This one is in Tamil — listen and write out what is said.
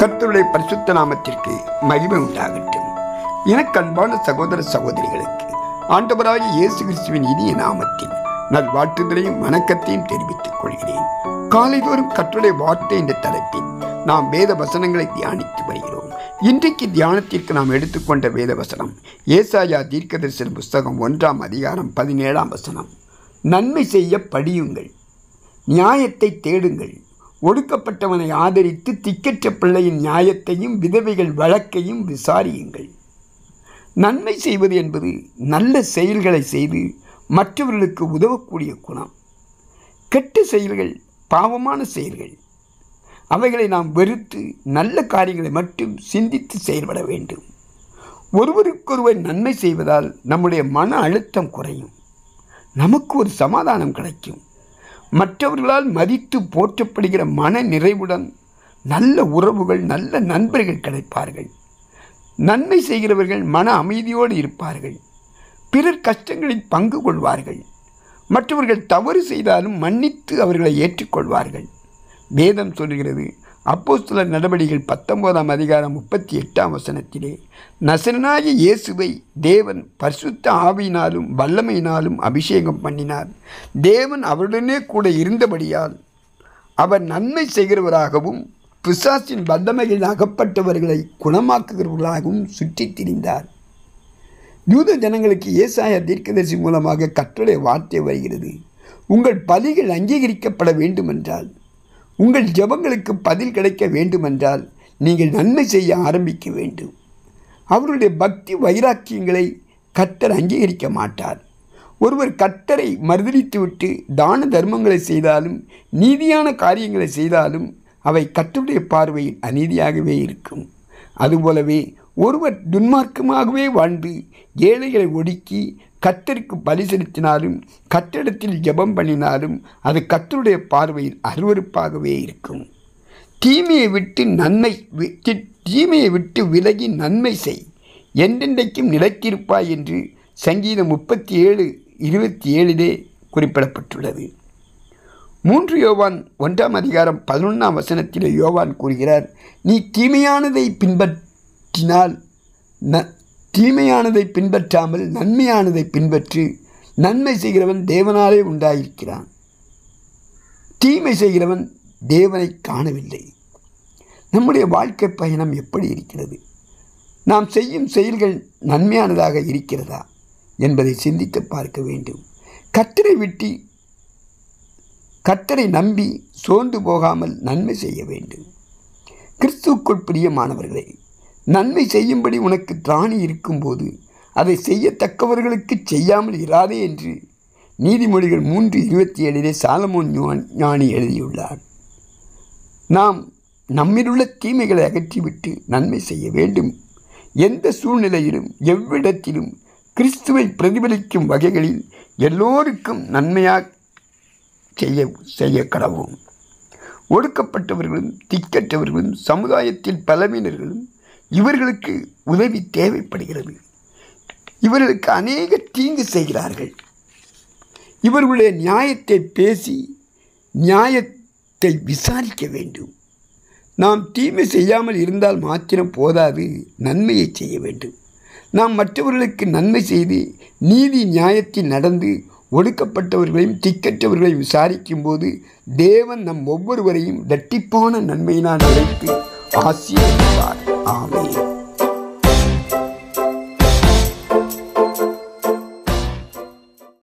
கர்த்தருடைய பரிசுத்த நாமத்திற்கு மகிமை உண்டாகட்டும். எனக்கு அன்பான சகோதர சகோதரிகளுக்கு ஆண்டவராகிய இயேசு கிறிஸ்துவின் இனிய நாமத்தில் நல்வாழ்த்துதலையும் வணக்கத்தையும் தெரிவித்துக் கொள்கிறேன். காலைதோறும் கர்த்தருடைய வார்த்தை என்ற தலைப்பில் நாம் வேத வசனங்களை தியானித்து வருகிறோம். இன்றைக்கு தியானத்திற்கு நாம் எடுத்துக்கொண்ட வேத வசனம் ஏசாயா தீர்க்கதரிசன புஸ்தகம் 1ஆம் அதிகாரம் 17ஆம் வசனம். நன்மை செய்ய படியுங்கள், நியாயத்தை தேடுங்கள், ஒடுக்கப்பட்டவனை ஆதரித்து திக்கற்ற பிள்ளையின் நியாயத்தையும் விதவைகள் வழக்கையும் விசாரியுங்கள். நன்மை செய்வது என்பது நல்ல செயல்களை செய்து மற்றவர்களுக்கு உதவக்கூடிய குணம். கெட்ட செயல்கள் பாவமான செயல்கள். அவைகளை நாம் வெறுத்து நல்ல காரியங்களை மட்டும் சிந்தித்து செயல்பட வேண்டும். ஒருவருக்கொருவர் நன்மை செய்வதால் நம்முடைய மன அழுத்தம் குறையும், நமக்கு ஒரு சமாதானம் கிடைக்கும். மற்றவர்களால் மதித்து போற்றப்படுகிற மன நிறைவுடன் நல்ல உறவுகள், நல்ல நண்பர்கள் கிடைப்பார்கள். நன்மை செய்கிறவர்கள் மன அமைதியோடு இருப்பார்கள். பிறர் கஷ்டங்களில் பங்கு கொள்வார்கள். மற்றவர்கள் தவறு செய்தாலும் மன்னித்து அவர்களை ஏற்றுக்கொள்வார்கள். வேதம் சொல்கிறது, அப்போஸ்தலர் நடவடிக்கைகள் 19ஆம் அதிகாரம் 38ஆம் வசனத்திலே, நசரேயனாகிய இயேசுவை தேவன் பரிசுத்த ஆவியினாலும் வல்லமையினாலும் அபிஷேகம் பண்ணினார். தேவன் அவருடனே கூட இருந்தபடியால் அவர் நன்மை செய்கிறவராகவும் பிசாசின் வல்லமையில் அகப்பட்டவர்களை குணமாக்குகிறவர்களாகவும் சுற்றித் திரிந்தார். யூத ஜனங்களுக்கு ஏசாயா தீர்க்கதரிசி மூலமாக கர்த்தருடைய வார்த்தை வருகிறது. உங்கள் பலிகள் அங்கீகரிக்கப்பட வேண்டுமென்றால், உங்கள் ஜெபங்களுக்கு பதில் கிடைக்க வேண்டுமென்றால் நீங்கள் நன்மை செய்ய ஆரம்பிக்க வேண்டும். அவருடைய பக்தி வைராக்கியங்களை கர்த்தர் அங்கீகரிக்க மாட்டார். ஒருவர் கர்த்தரை மறுதலித்துவிட்டு தான தர்மங்களை செய்தாலும் நீதியான காரியங்களை செய்தாலும் அவை கர்த்தருடைய பார்வையில் அநீதியாகவே இருக்கும். அதுபோலவே ஒருவர் துன்மார்க்கமாகவே வாழ்ந்து ஏழைகளை ஒடுக்கி கர்த்தருக்கு பலி செலுத்தினாலும் கர்த்தரிடத்தில் ஜெபம் பண்ணினாலும் அது கர்த்தருடைய பார்வையில் அருவருப்பாகவே இருக்கும். தீமையை விட்டு விலகி நன்மை செய், என்றென்றைக்கும் நிலைத்திருப்பாய் என்று சங்கீதம் 37:27 குறிப்பிடப்பட்டுள்ளது. 3 யோவான் 1ஆம் அதிகாரம் 11ஆம் வசனத்திலே யோவான் கூறுகிறார், நீ தீமையானதை பின்பற்றாமல் நன்மையானதை பின்பற்று. நன்மை செய்கிறவன் தேவனாலே உண்டாயிருக்கிறான், தீமை செய்கிறவன் தேவனை காணவில்லை. நம்முடைய வாழ்க்கை பயணம் எப்படி இருக்கிறது? நாம் செய்யும் செயல்கள் நன்மையானதாக இருக்கிறதா என்பதை சிந்தித்து பார்க்க வேண்டும். கர்த்தரை நம்பி சோர்ந்து போகாமல் நன்மை செய்ய வேண்டும். கிறிஸ்துவுக்குள் பிரியமானவர்களே, நன்மை செய்யும்படி உனக்கு திராணி இருக்கும்போது அதை செய்யத்தக்கவர்களுக்கு செய்யாமல் இராதே என்று நீதிமொழிகள் 3:27 சாலமோன் ஞானி எழுதியுள்ளார். நாம் நம்மிலுள்ள தீமைகளை அகற்றிவிட்டு நன்மை செய்ய வேண்டும். எந்த சூழ்நிலையிலும் எவ்விடத்திலும் கிறிஸ்துவை பிரதிபலிக்கும் வகைகளில் எல்லோருக்கும் நன்மையாக செய்ய கடவோம். ஒடுக்கப்பட்டவர்களும் திக்கற்றவர்களும் சமுதாயத்தில் பலவீனர்களும் இவர்களுக்கு உதவி தேவைப்படுகிறது. இவர்களுக்கு அநேக தீங்கு செய்கிறார்கள். இவர்களுடைய நியாயத்தை பேசி நியாயத்தை விசாரிக்க வேண்டும். நாம் தீமை செய்யாமல் இருந்தால் மாத்திரம் போதாது, நன்மையை செய்ய வேண்டும். நாம் மற்றவர்களுக்கு நன்மை செய்து நீதி நியாயத்தில் நடந்து ஒடுக்கப்பட்டவர்களையும் திக்கற்றவர்களையும் விசாரிக்கும் போது தேவன் நம் ஒவ்வொருவரையும் இரட்டிப்பான நன்மையினால் நிறைத்து ஆசீர்வதிப்பார்.